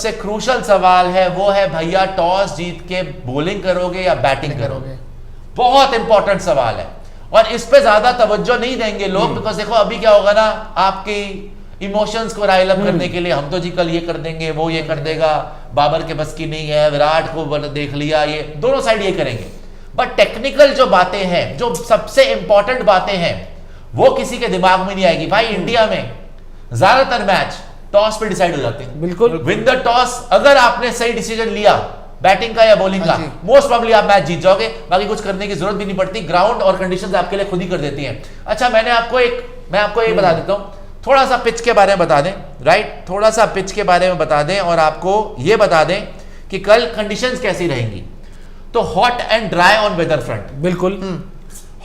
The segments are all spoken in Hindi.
सबसे क्रूशल सवाल है वो है भैया टॉस जीत के बॉलिंग करोगे या बैटिंग करोगे। बहुत इंपॉर्टेंट सवाल है और इस पे ज्यादा तवज्जो नहीं देंगे लोग, बिकॉज देखो अभी क्या होगा ना, आपकी इमोशंस को राइल अप करने के लिए हम तो जी कल ये कर देंगे, वो ये कर देगा, बाबर के बस की नहीं है, विराट को देख लिया, ये दोनों साइड ये करेंगे। बट टेक्निकल जो बातें हैं, जो सबसे इंपॉर्टेंट बातें हैं, वो किसी के दिमाग में नहीं आएगी। भाई इंडिया में ज्यादातर मैच टॉस पे डिसाइड हो जाते हैं। बिल्कुल विन द टॉस, अगर आपने सही डिसीजन लिया बैटिंग का या बॉलिंग का, मोस्ट प्रोबेबली आप मैच जीत जाओगे, बाकी कुछ करने की जरूरत भी नहीं पड़ती, ग्राउंड और कंडीशंस आपके लिए खुद ही कर देती हैं। अच्छा मैं आपको एक बता देता हूं, थोड़ा सा पिच के बारे में बता दें, राइट, थोड़ा सा पिच के बारे में बता दें और आपको ये बता दें कि कल कंडीशंस कैसी रहेंगी। तो hot and dry on weather front, बिल्कुल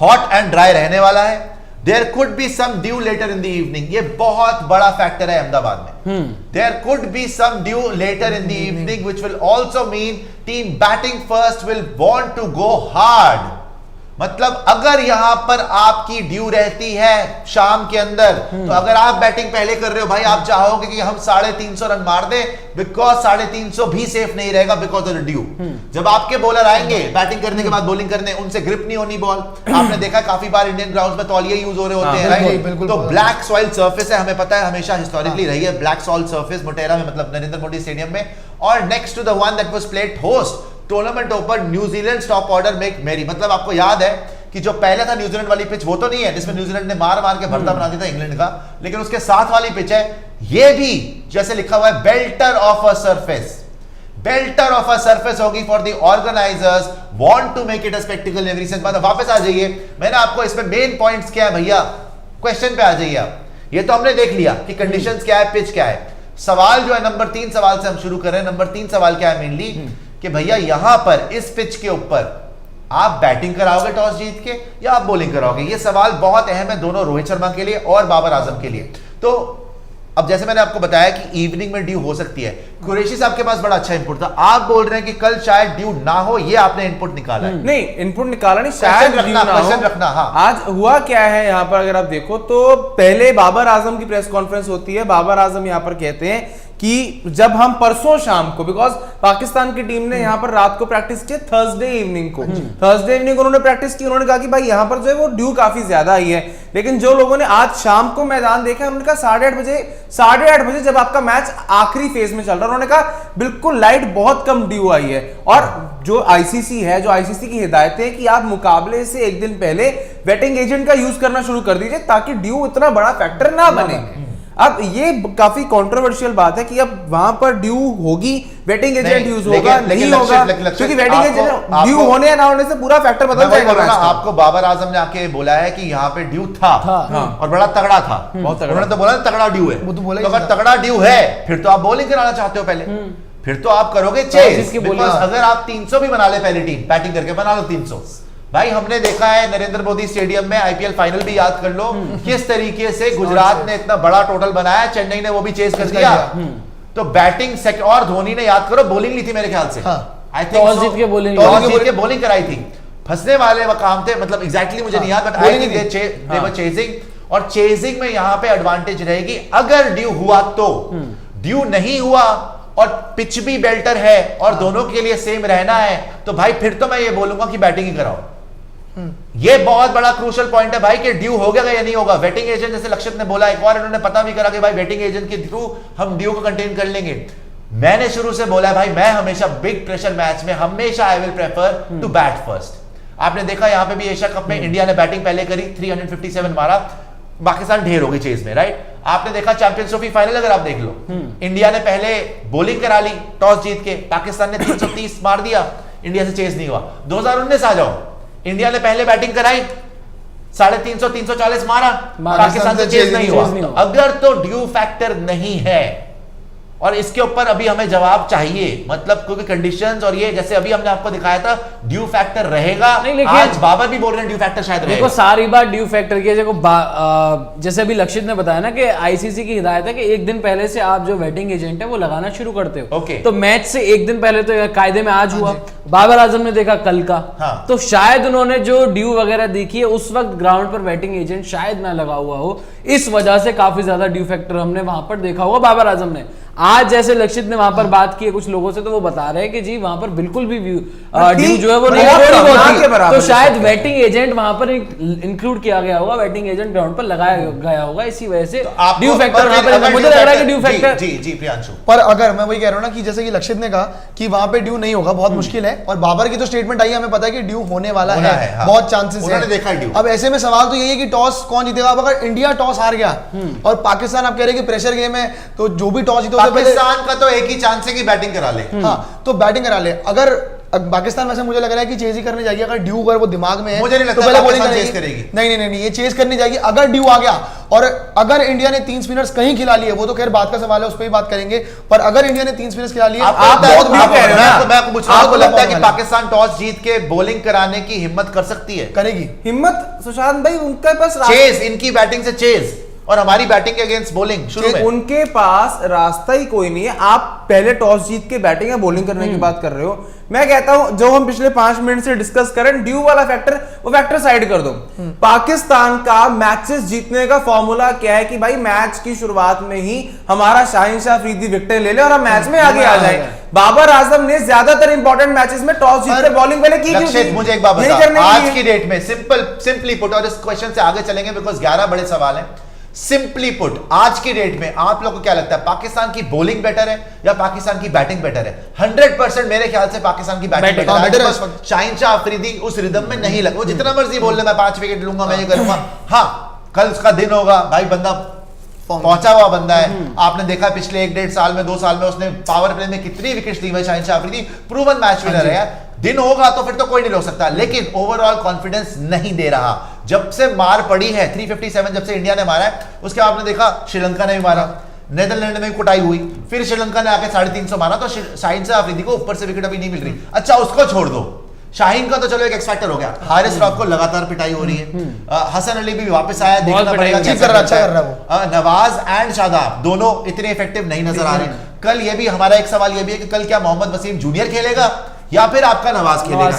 हॉट एंड ड्राई रहने वाला है। There could be some dew later in the evening, ये बहुत बड़ा फैक्टर है अहमदाबाद में। There could be some dew later in the evening which will also mean team batting first will want to go hard. मतलब अगर यहां पर आपकी ड्यू रहती है शाम के अंदर, तो अगर आप बैटिंग पहले कर रहे हो भाई, आप चाहोगे कि हम 350 रन मार दें, बिकॉज 350 भी सेफ नहीं रहेगा बिकॉज ऑफ द ड्यू। जब आपके बॉलर आएंगे बैटिंग करने के बाद बॉलिंग करने, उनसे ग्रिप नहीं होनी बॉल। आपने देखा काफी बार इंडियन ग्राउंड में तौलिए यूज हो रहे होते हैं, राइट? तो ब्लैक सॉइल सर्फेस है, हमें पता है, हमेशा हिस्टोरिकली रही है ब्लैक सॉइल सर्फेस मोटेरा में, मतलब नरेंद्र मोदी स्टेडियम में। और next to the one that was played host tournament open New Zealand stop order make merry. मतलब आपको याद है कि जो पहले था न्यूजीलैंड वाली पिच, वो तो नहीं है जिसमें न्यूजीलैंड ने मार मार के भरता बना दिया था इंग्लैंड का, लेकिन उसके साथ वाली पिच है ये भी, जैसे लिखा हुआ है belter of a surface. Belter of a surface होगी for the organisers, want to make it a spectacle in every sense. मतलब वापस आ जाइए, मैंने आपको इसमें मेन पॉइंट्स क्या है भैया, क्वेश्चन पे आ जाइए आप। ये तो हमने देख लिया कि कंडीशंस क्या है, पिच क्या है। सवाल जो है नंबर 3 सवाल से हम शुरू कर रहे हैं। नंबर 3 सवाल क्या है मेनली, कि भैया यहां पर इस पिच के ऊपर आप बैटिंग कराओगे टॉस जीत के या आप बॉलिंग कराओगे। ये सवाल बहुत अहम है दोनों रोहित शर्मा के लिए और बाबर आजम के लिए। तो अब जैसे मैंने आपको बताया कि इवनिंग में ड्यू हो सकती है, कुरैशी साहब के पास बड़ा अच्छा इंपुट था। आप बोल रहे हैं कि कल शायद ड्यू ना हो, ये आपने इनपुट निकाला है। नहीं, इनपुट निकाला नहीं, शायद क्वेश्चन रखना। हाँ, आज हुआ क्या है यहाँ पर, अगर आप देखो तो पहले बाबर आजम की प्रेस कॉन्फ्रेंस होती है। बाबर आजम यहाँ पर कहते हैं कि जब हम परसों शाम को, बिकॉज पाकिस्तान की टीम ने यहाँ पर रात को प्रैक्टिस की, थर्सडे इवनिंग को, थर्सडे इवनिंग को उन्होंने प्रैक्टिस की। उन्होंने कहा कि भाई यहाँ पर जो है वो ड्यू काफी ज्यादा आई है, लेकिन जो लोगों ने आज शाम को मैदान देखा, उन्होंने कहा 8:30 बजे जब आपका मैच आखिरी फेज में चल रहा है, उन्होंने कहा बिल्कुल लाइट बहुत कम ड्यू आई है। और जो आईसीसी है, जो आईसीसी की हिदायतें हैं कि आप मुकाबले से एक दिन पहले वेटिंग एजेंट का यूज करना शुरू कर दीजिए ताकि ड्यू इतना बड़ा फैक्टर ना बने। अब ये काफी कंट्रोवर्शियल बात है कि अब वहां पर ड्यू होगी, वेटिंग एजेंट यूज होगा नहीं होगा, क्योंकि वेटिंग एजेंट ड्यू होने या ना होने से पूरा फैक्टर बदल जाएगा। आपको बाबर आजम ने आके बोला है कि यहाँ पे ड्यू था और बड़ा तगड़ा था, बहुत तगड़ा। उन्होंने तो बोला तगड़ा ड्यू है, तो अगर तगड़ा ड्यू है फिर तो आप बॉलिंग कराना चाहते हो पहले, फिर तो आप करोगे चेस। अगर आप 300 भी बना ले पहली टीम बैटिंग करके, बना लो 300। भाई हमने देखा है नरेंद्र मोदी स्टेडियम में, आईपीएल फाइनल भी याद कर लो, किस तरीके से गुजरात ने इतना बड़ा टोटल बनाया, चेन्नई ने वो भी चेज कर दिया। तो बैटिंग सेकंड, और धोनी ने याद करो बॉलिंग ली थी मेरे ख्याल से, आई थिंक टॉस जीत के बॉलिंग कराई थी। फंसने वाले काम थे, मतलब एग्जैक्टली मुझे नहीं याद, but I think they were chasing. और चेजिंग में यहां पे एडवांटेज रहेगी अगर ड्यू हुआ तो। ड्यू नहीं हुआ और पिच भी बेल्टर है और दोनों के लिए सेम रहना है, तो भाई फिर तो मैं ये बोलूंगा कि बैटिंग ही कराओ। ये बहुत बड़ा क्रूशियल पॉइंट है भाई कि ड्यू हो गया या नहीं होगा। वेटिंग एजेंट जैसे लक्षित ने बोला, एक और इन्होंने पता भी करा कि भाई वेटिंग एजेंट के थ्रू हम ड्यू को कंटेन कर लेंगे। मैंने शुरू से बोला है भाई, मैं हमेशा बिग प्रेशर मैच में हमेशा I will prefer to bat first. आपने देखा यहां पे भी एशिया कप में इंडिया ने बैटिंग पहले करी, 357 मारा, पाकिस्तान ढेर हो गई चेज में, राइट? आपने देखा चैंपियंस ट्रॉफी फाइनल अगर आप देख लो, इंडिया ने पहले बॉलिंग करा ली टॉस जीत के, पाकिस्तान ने 330 मार दिया, इंडिया से चेज नहीं हुआ। 2019 आ जाओ, इंडिया ने पहले बैटिंग कराई, 350 340 मारा, पाकिस्तान से चेज नहीं हुआ। अगर तो ड्यू फैक्टर नहीं है, और इसके ऊपर अभी हमें जवाब चाहिए, मतलब क्योंकि कंडीशंस और ये जैसे अभी हमने आपको दिखाया था ड्यू फैक्टर रहेगा। आज बाबर भी बोल रहे हैं ड्यू फैक्टर शायद रहेगा। देखो सारी बात ड्यू फैक्टर की है। देखो जैसे अभी लक्षित ने बताया ना कि आईसीसी की हिदायत है कि एक दिन पहले से आप जो वेटिंग एजेंट है वो लगाना शुरू करते हो। तो मैच से एक दिन पहले तो कायदे में आज हुआ, बाबर आजम ने देखा कल का, तो शायद उन्होंने जो ड्यू वगैरह देखी है उस वक्त ग्राउंड पर वेटिंग एजेंट शायद ना लगा हुआ हो, इस वजह से काफी ज्यादा ड्यू फैक्टर हमने वहां पर देखा होगा बाबर आजम ने। आज जैसे लक्षित ने वहां पर बात की है कुछ लोगों से, तो वो बता रहे हैं कि जी वहां पर बिल्कुल भी ड्यू जो है वो नहीं होती, तो शायद वेटिंग एजेंट वहां पर इंक्लूड किया गया होगा, वेटिंग एजेंट ग्राउंड पर लगाया गया होगा, इसी वजह से ड्यू फैक्टर वहां पर, मुझे लग रहा है कि ड्यू फैक्टर। जी प्रियांशु, पर अगर मैं वही कह रहा हूं ना कि जैसे कि लक्षित ने कहा कि वहां पे ड्यू नहीं होगा, बहुत मुश्किल है, और बाबर की तो स्टेटमेंट आई, हमें पता है कि ड्यू होने वाला है, बहुत चांसेस है, उन्होंने देखा ड्यू। अब ऐसे में सवाल तो यही है कि टॉस कौन जीतेगा। अब अगर इंडिया टॉस हार गया और पाकिस्तान, आप कह रहे हैं कि प्रेशर गेम है, तो जो भी टॉस जीते पाकिस्तान का तो एक ही चांस है कि बैटिंग करा ले। हाँ, तो बैटिंग करा ले। अगर पाकिस्तान वैसे मुझे लग रहा है कि चेज ही करने जाएगी, अगर ड्यू अगर वो दिमाग में है, मुझे नहीं लगता तो पहले पाकिस्तान बॉलिंग चेज करेगी। नहीं, ये चेज करने जाएगी अगर ड्यू आ गया। और अगर इंडिया ने 3 स्पिनर्स कहीं खिला लिए, वो तो खैर बात का सवाल है, उस पर ही बात करेंगे, पर अगर इंडिया ने 3 स्पिनर्स खिला लिए, आपको लगता है कि पाकिस्तान टॉस जीत के बॉलिंग कराने की हिम्मत कर सकती है? करेगी हिम्मत सुशांत भाई, उनके पास चेज, इनकी बैटिंग से चेज और हमारी बैटिंग के अगेंस्ट बॉलिंग शुरू में उनके पास रास्ता ही कोई नहीं है। आप पहले टॉस जीत के बैटिंग या बॉलिंग करने की बात कर रहे हो, मैं कहता हूं जो हम पिछले 5 मिनट से डिस्कस करें, ड्यू वाला फैक्टर, वो फैक्टर साइड कर दो। पाकिस्तान का मैचेस जीतने का फॉर्मूला क्या है कि भाई मैच की शुरुआत में ही हमारा शाहीन शाह अफरीदी विकेट ले ले और हम मैच में आगे आ जाए। बाबर आजम ने ज्यादातर इंपॉर्टेंट मैचेस में टॉस जीतकर बॉलिंग पहले की। मुझे एक बात बता, आज की डेट में सिंपली पुट, और इस क्वेश्चन से आगे चलेंगे बिकॉज 11 बड़े सवाल हैं। सिंपली पुट, आज की डेट में आप लोगों को क्या लगता है, पाकिस्तान की बॉलिंग बेटर है या पाकिस्तान की बैटिंग बेटर है? 100% मेरे ख्याल से पाकिस्तान की बैटिंग बेटर है। शाहीन शाह अफरीदी उस रिदम में नहीं लगा, वो जितना मर्जी बोल ले मैं 5 विकेट लूंगा, मैं ये करूंगा। हाँ, कल उसका दिन होगा भाई, बंदा पहुंचा हुआ बंदा है। आपने देखा पिछले 1-1.5 साल में, 2 साल में उसने पावर प्ले में कितनी विकेट्स ली है Shaheen Shah Afridi, proven match winner है। दिन होगा तो फिर तो कोई नहीं रोक सकता, लेकिन ओवरऑल कॉन्फिडेंस नहीं दे रहा। जब से मार पड़ी है 357, जब से इंडिया ने मारा है, उसके बाद आपने देखा श्रीलंका ने भी मारा, नेदरलैंड में भी कुटाई हुई, फिर श्रीलंका ने आके 350 मारा, तो शाहीन शाह अफरीदी को ऊपर से विकेट अभी नहीं मिल रही। अच्छा, उसको छोड़ दो, शाहीन का तो चलो एक एक्स फैक्टर हो गया, हारिस रॉफ को लगातार पिटाई हो रही है, हसन अली भी वापस आया, देखना पड़ेगा कैसा करता है। नवाज एंड शादाब दोनों इतने इफेक्टिव नहीं नजर आ रहे। कल ये भी हमारा एक सवाल ये भी है कि कल क्या मोहम्मद वसीम जूनियर खेलेगा या फिर आपका नवाज खेलेगा?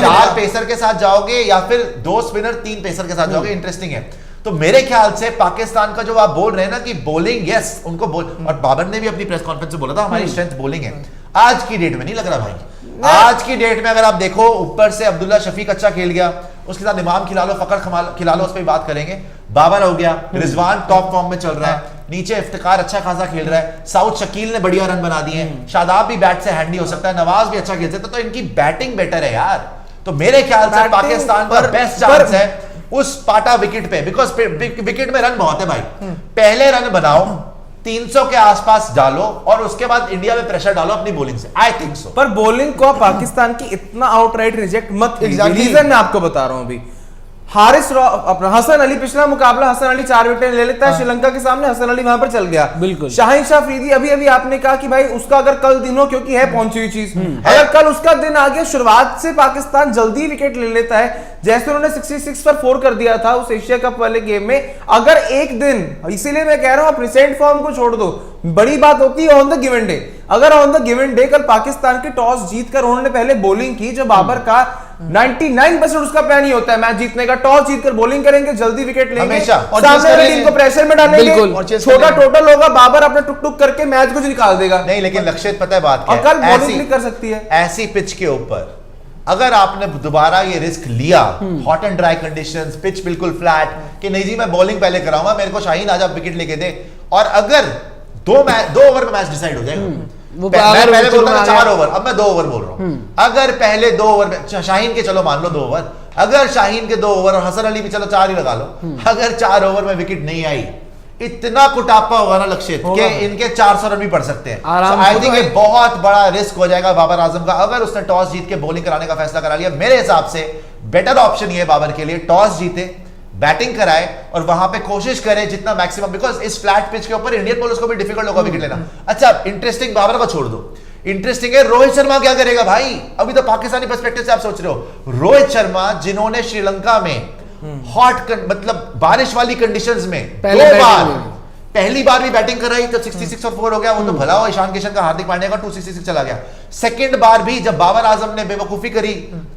4 पेसर के साथ जाओगे या फिर 2 स्पिनर 3 पेसर के साथ जाओगे? इंटरेस्टिंग है। तो मेरे ख्याल से पाकिस्तान का जो आप बोल रहे हैं ना कि बॉलिंग, यस उनको और बाबर ने भी अपनी प्रेस कॉन्फ्रेंस में बोला था हमारी स्ट्रेंथ बॉलिंग है। आज की डेट में नहीं लग रहा भाई, आज की डेट में अगर आप देखो, ऊपर से अब्दुल्ला शफीक अच्छा खेल गया, उसके साथ इमाम खिला लो, फकर खिला लो, उस पर बात करेंगे। बाबर हो गया, रिजवान टॉप फॉर्म में चल रहा है, नीचे इफ्तिकार अच्छा खासा खेल रहा है, साउथ शकील ने बढ़िया रन बना दिए हैं, शादाब भी बैट से हैंडी हो सकता है, नवाज भी अच्छा खेल सकता है, तो इनकी बैटिंग बेटर है यार। तो मेरे ख्याल से पाकिस्तान का बेस्ट चांस है उस पाटा विकेट पे, बिकॉज विकेट में रन बहुत है भाई। पहले रन बनाओ, 300 के आसपास डालो और उसके बाद इंडिया में प्रेशर डालो अपनी बॉलिंग से। I think so. पर बॉलिंग को पाकिस्तान की इतना आउटराइट रिजेक्ट मत कीजिए। रीजन मैं आपको बता रहा हूं अभी। हारिस अपना हसन अली, पिछला मुकाबला हसन अली 4 विकेट ले लेता है श्रीलंका के सामने, हसन अली वहां पर चल गया। बिल्कुल। शाहीन शाह अफरीदी, अभी अभी आपने कहा कि भाई उसका अगर कल दिन हो, क्योंकि है पहुंची हुई चीज, अगर कल उसका दिन आ गया, शुरुआत से पाकिस्तान जल्दी विकेट ले लेता है, जैसे उन्होंने 66 पर 4 कर दिया था उस एशिया कप वाले गेम में, अगर एक दिन, इसीलिए मैं कह रहा हूं आप रिसेंट फॉर्म को छोड़ दो, बड़ी बात होती है ऑन द गिवन डे। अगर ऑन द गिवन डे कल पाकिस्तान की टॉस जीतकर उन्होंने पहले बॉलिंग की, जो बाबर का 99% उसका प्लान ही होता है मैच जीतने का, टॉस जीतकर बॉलिंग करेंगे, जल्दी विकेट लेंगे, सामने वाली टीम को प्रेशर में डालेंगे, छोटा टोटल होगा, बाबर अपने टुक टुक करके मैच को निकाल देगा। नहीं, लेकिन लक्षित पता है बात क्या है, कल बॉलिंग नहीं कर सकती है ऐसी पिच के ऊपर। अगर आपने दोबारा ये रिस्क लिया, hot and dry conditions, pitch बिल्कुल फ्लैट, कि नहीं जी मैं बॉलिंग पहले कराऊंगा, मेरे को शाहीन आज विकेट लेके दे, और अगर 2 ओवर में मैच डिसाइड हो जाएगा। मैं पहले बोलता था 4 ओवर, अब मैं 2 ओवर बोल रहा हूं। अगर पहले 2 ओवर में शाहीन के, चलो मान लो 2 ओवर, अगर शाहीन के 2 ओवर और हसन अली भी चलो 4 ही लगा लो, अगर 4 ओवर में विकेट नहीं आई, इतना कुटापा होगा ना लक्षित कि इनके 400 रन भी पड़ सकते हैं। आई थिंक ये बहुत बड़ा रिस्क हो जाएगा बाबर आजम का, अगर उसने टॉस जीत के बॉलिंग कराने का फैसला करा लिया। मेरे हिसाब से बेटर ऑप्शन ये है बाबर के लिए, टॉस जीते, बैटिंग कराए और वहां पे कोशिश करे जितना मैक्सिमम, बिकॉज इस फ्लैट पिच के ऊपर इंडियन बॉलर्स को भी डिफिकल्ट होगा विकेट लेना। अच्छा, इंटरेस्टिंग, बाबर को छोड़ दो, इंटरेस्टिंग है रोहित शर्मा क्या करेगा भाई। अभी तो पाकिस्तानी पर्सपेक्टिव से आप सोच रहे हो, रोहित शर्मा जिन्होंने श्रीलंका में हॉट मतलब बारिश वाली कंडीशंस में 2 बार पहली बार भी बैटिंग कराई तो 66 और 4 हो गया, वो तो भला हो ईशान किशन का, हार्दिक पांड्या का 266 चला गया। सेकंड बार भी जब बाबर आजम ने बेवकूफी करी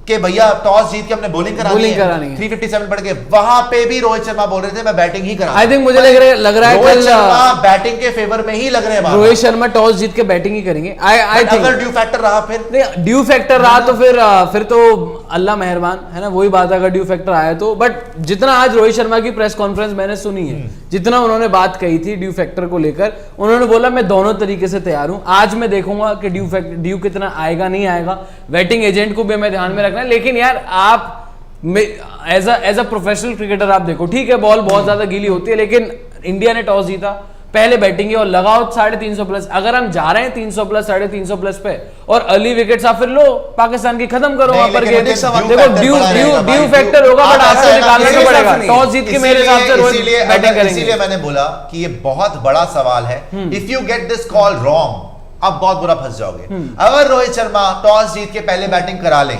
कि भैया टॉस जीत के हमने बॉलिंग करानी है, 357 बढ़ के, वहां पे भी रोहित शर्मा बोल रहे थे मैं बैटिंग ही करा। आई थिंक मुझे लग रहा है रोहित शर्मा बैटिंग के फेवर में ही लग रहे हैं। रोहित शर्मा टॉस जीत के बैटिंग ही करेंगे। आई थिंक अगर ड्यू फैक्टर रहा, फिर ड्यू फैक्टर रहा तो फिर तो अल्लाह मेहरबान है ना, वही बात है अगर ड्यू फैक्टर आया तो। बट जितना आज रोहित शर्मा की प्रेस कॉन्फ्रेंस मैंने सुनी है, जितना उन्होंने बात कही थी ड्यू फैक्टर को लेकर, उन्होंने बोला मैं दोनों तरीके से तैयार हूं। आज मैं देखूंगा कि ड्यू कितना आएगा नहीं आएगा, वेटिंग एजेंट को भी हमें ध्यान में रखना है। लेकिन यार आप एज अ प्रोफेशनल क्रिकेटर आप देखो, ठीक है बॉल बहुत ज्यादा गीली होती है, लेकिन इंडिया ने टॉस जीता, पहले बैटिंग और लगाओ 350 प्लस। अगर हम जा रहे हैं 300 प्लस 350 प्लस पे और अर्ली विकेट्स आप फिर लो, पाकिस्तान की खत्म करो वहां पर। देखो ड्यू फैक्टर होगा, बट आपको निकालना तो पड़ेगा। टॉस जीत के मेरे हिसाब से रोहित बैटिंग करेंगे। इसीलिए मैंने बोला कि ये बहुत बड़ा सवाल है। If you get this call wrong, आप बहुत बुरा फंस जाओगे। अगर रोहित शर्मा टॉस जीत के पहले बैटिंग करा लें,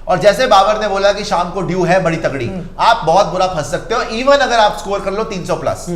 और जैसे बाबर ने बोला कि शाम को ड्यू है बड़ी तगड़ी, आप बहुत बुरा फंस सकते हो। इवन अगर आप स्कोर कर लो 300 प्लस,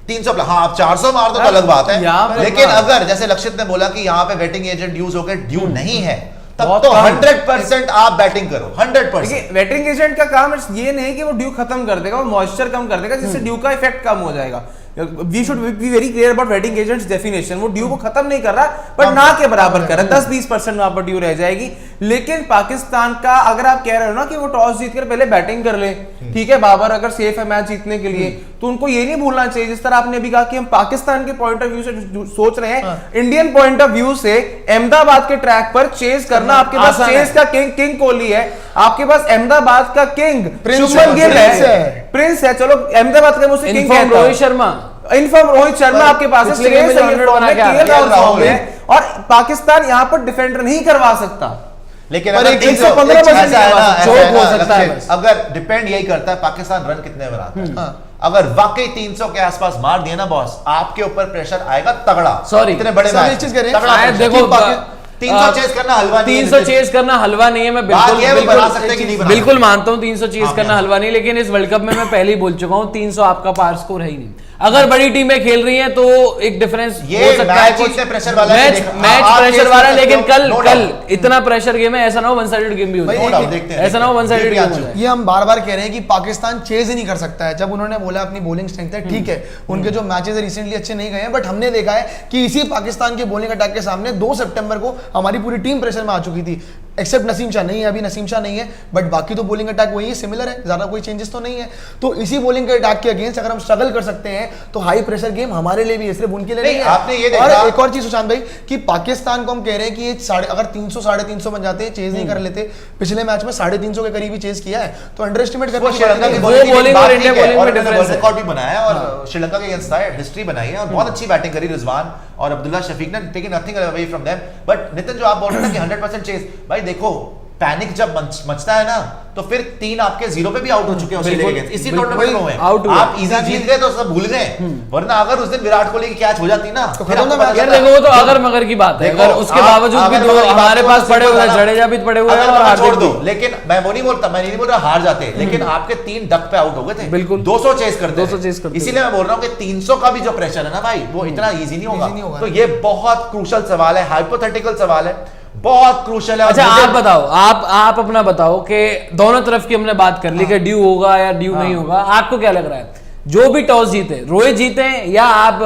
300 प्लस, हाँ आप 400 मार दो तो अलग बात है। लेकिन अगर जैसे लक्षित ने बोला कि यहाँ पे वेटिंग एजेंट ड्यूज होकर ड्यू नहीं है, तब तो 100% आप बैटिंग करो, 100%। वेटिंग एजेंट का काम ये नहीं कि वो ड्यू खत्म कर देगा, वो मॉइस्चर कम कर देगा, जिससे ड्यू का इफेक्ट कम हो जाएगा। We should be very clear about waiting agents definition. वो ड्यू को खत्म नहीं कर रहा, बट ना के बराबर कर रहा है, 10-20% वहां पर ड्यू रह जाएगी। लेकिन पाकिस्तान का, अगर आप कह रहे हो ना कि वो टॉस जीतकर पहले बैटिंग कर ले, ठीक है, बाबर अगर सेफ है मैच जीतने के लिए, तो उनको ये नहीं भूलना चाहिए, जिस तरह आपने अभी कहा कि हम पाकिस्तान के पॉइंट ऑफ व्यू से सोच रहे हैं, इंडियन पॉइंट ऑफ व्यू से अहमदाबाद के ट्रैक पर चेस करना, आपके पास चेस का किंग कोहली है, आपके पास अहमदाबाद का किंग शुभमन गिल है, प्रिंस है, चलो अहमदाबाद का मुझसे किंग कहता हूं, रोहित शर्मा, इनफॉर्म रोहित शर्मा आपके पास है, और पाकिस्तान यहां पर डिफेंडर नहीं करवा सकता। लेकिन अगर अगर 115% हो सकता है, अगर डिपेंड यही करता है पाकिस्तान रन कितने बनाता है। अगर वाकई 300 के आसपास मार दिया ना बॉस, आपके ऊपर प्रेशर आएगा तगड़ा। सॉरी इतने बड़े मैच देखो 300 चेस करना हलवा नहीं है। 300 चेस करना हलवा नहीं है, मैं बिल्कुल मानता हूं 300 चेस करना हलवा नहीं, लेकिन इस वर्ल्ड कप में मैं पहले ही बोल चुका हूं 300 आपका पार स्कोर है ही नहीं। अगर बड़ी टीमें खेल रही हैं तो एक डिफरेंस हो सकता है, कुछ प्रेशर वाला मैच प्रेशर वाला, लेकिन कल इतना प्रेशर गेम है, ऐसा ना हो वन साइडेड गेम भी हो जाए, ऐसा ना हो वन साइडेड गेम हो जाए। ये हम बार बार कह रहे हैं कि पाकिस्तान चेज ही नहीं कर सकता है। जब उन्होंने बोला अपनी बॉलिंग स्ट्रेंथ है, ठीक है, उनके जो मैचेस रिसेंटली अच्छे नहीं गए हैं, बट हमने देखा है कि इसी पाकिस्तान के बॉलिंग अटैक के सामने 2 सितंबर को हमारी पूरी टीम प्रेशर में आ चुकी थी, एक्सेप्ट नसीम शाह नहीं है, अभी नसीम शाह नहीं है, बट बाकी तो बॉलिंग अटैक वही है, सिमिलर है, ज्यादा कोई चेंजेस तो नहीं है। तो इसी बॉलिंग अटैक के अगेंस्ट अगर हम स्ट्रगल कर सकते हैं तो हाई प्रेशर गेम हमारे लिए भी है, सिर्फ उनके लिए नहीं है। आपने ये और देखा, एक और चीज सुशांत भाई, कि पाकिस्तान को हम कह रहे हैं कि ये अगर 300 350 बन जाते हैं, चेज नहीं कर लेते, पिछले मैच में 350 के करीब ही चेज किया है, तो अंडर एस्टिमेट करने की बात नहीं है। बॉलिंग और इंडिया बॉलिंग में डिफरेंस है। रिकॉर्ड भी बनाया और श्रीलंका के अगेंस्ट था, हिस्ट्री बनाई है और बहुत अच्छी बैटिंग करी रिजवान और अब्दुल्ला शफीक ने, taken nothing away from them. But Nitin जो आप बोल रहे थे कि 100% चेज, भाई देखो पैनिक जब मचता है ना, तो फिर 3 आपके 0 पे भी आउट हो चुके हैं इसी टूर्नामेंट में हुए। आप इजी जीत गए तो सब भूल गए, वरना अगर उस दिन विराट कोहली की कैच हो जाती ना तो फिर यार देखो वो तो अगर मगर की बात है, अगर उसके बावजूद भी दो हमारे पास पड़े हुए हैं, जडेजा भी पड़े हुए हैं और हार्दिक छोड़ दो। लेकिन मैं वो नहीं बोलता, मैं नहीं बोल रहा हार जाते, लेकिन आपके 3 डक पे आउट हो गए थे, बिल्कुल 200 चेस करते, 200 चेस करते। इसीलिए मैं बोल रहा हूं कि 300 का भी जो प्रेशर है ना भाई, वो इतना इजी नहीं होगा। तो ये बहुत क्रूशियल सवाल है, हाइपोथेटिकल सवाल है, बहुत क्रूशियल है। अच्छा आप बताओ, आप अपना बताओ कि दोनों तरफ की हमने बात कर ली कि ड्यू होगा या ड्यू नहीं होगा, आपको क्या लग रहा है? जो भी टॉस जीते, रोहित जीते या आप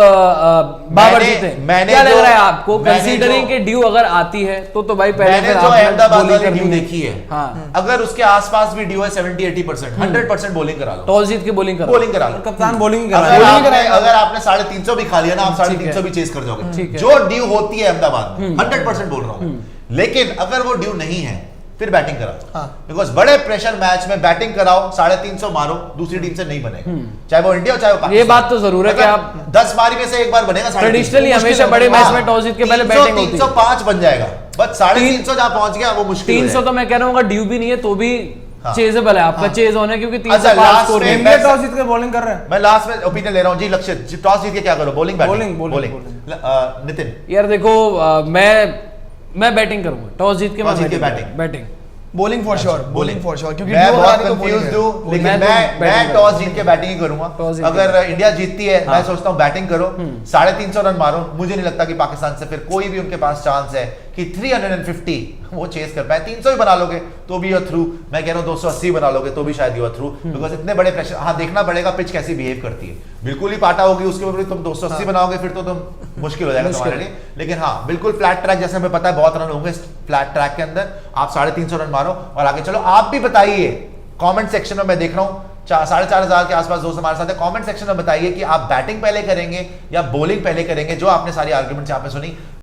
बाबर जीते, क्या लग रहा है आपको? कंसीडरिंग के ड्यू अगर आती है तो भाई पहले जो अहमदाबाद वाली ड्यू देखी है, हाँ, अगर उसके आसपास भी ड्यू है 70-80%, 100% बॉलिंग करा लो, टॉस जीत के बॉलिंग करा लो, कप्तान बॉलिंग अगर आपने 350 भी खा लिया ना, आप 350 भी चेस कर जाओगे। जो ड्यू होती है अहमदाबाद में 100% बोल रहा हूँ, लेकिन अगर वो ड्यू नहीं है फिर बैटिंग कराओ, बिकॉज बड़े प्रेशर मैच में बैटिंग कराओ, 350 मारो, दूसरी टीम से नहीं बनेगा, चाहे वो इंडिया हो चाहे वो पाकिस्तान। ये बात तो जरूर है कि आप 10 बारी में से एक बार बनेगा। ट्रेडिशनली हमेशा बड़े मैच में टॉस जीत के पहले बैटिंग होती है, 305 बन जाएगा, बस 350 जहां पहुंच गया वो मुश्किल है। 300 तो मैं कह रहा हूँ ड्यू भी नहीं है तो भी चेजेबल है आपका, चेज होना, क्योंकि 305 स्कोर है। इंडिया टॉस जीत के बॉलिंग कर रहा है। मैं लास्ट में ओपिनियन ले रहा हूं जी। लक्षित, टॉस जीत के क्या करो? Bowling bowling. नितिन यार देखो मैं बैटिंग करूंगा, टॉस जीत के मैं batting. Bowling for sure, bowling for sure, क्योंकि मैं duo बहुत हराने तो bowling कंफ्यूज है। हूं, लेकिन मैं तो मैं बैटिंग टॉस जीत के बैटिंग ही करूंगा। टॉस जीत अगर इंडिया जीतती है, मैं सोचता हूं बैटिंग करो, 350 रन मारो। मुझे नहीं लगता कि पाकिस्तान से फिर कोई भी उनके पास चांस है कि 350 वो चेस कर पाए। 300 भी बना लोगे तो भी यूर थ्रू। मैं कह रहा हूं 280 बना लोगे तो भी शायद यूर थ्रू, बिकॉज इतने बड़े प्रेशर। हाँ, देखना पड़ेगा पिच कैसी बिहेव करती है। बिल्कुल ही पाटा होगी उसके ऊपर तुम 280 बनाओगे फिर तो तुम मुश्किल हो जाएगा तुम्हारे लिए। लेकिन हाँ, बिल्कुल फ्लैट ट्रैक, जैसे हमें पता है बहुत रन होंगे फ्लैट ट्रैक के अंदर। आप 350 रन मारो और आगे चलो। आप भी बताइए कमेंट सेक्शन में, मैं देख रहा हूँ 4,500 के आसपास दोस्त हमारे साथ है। कमेंट सेक्शन में बताइए कि आप बैटिंग पहले करेंगे या बॉलिंग पहले करेंगे। जो आपने सारी आर्ग्यूमेंट्स यहाँ पे सुनी,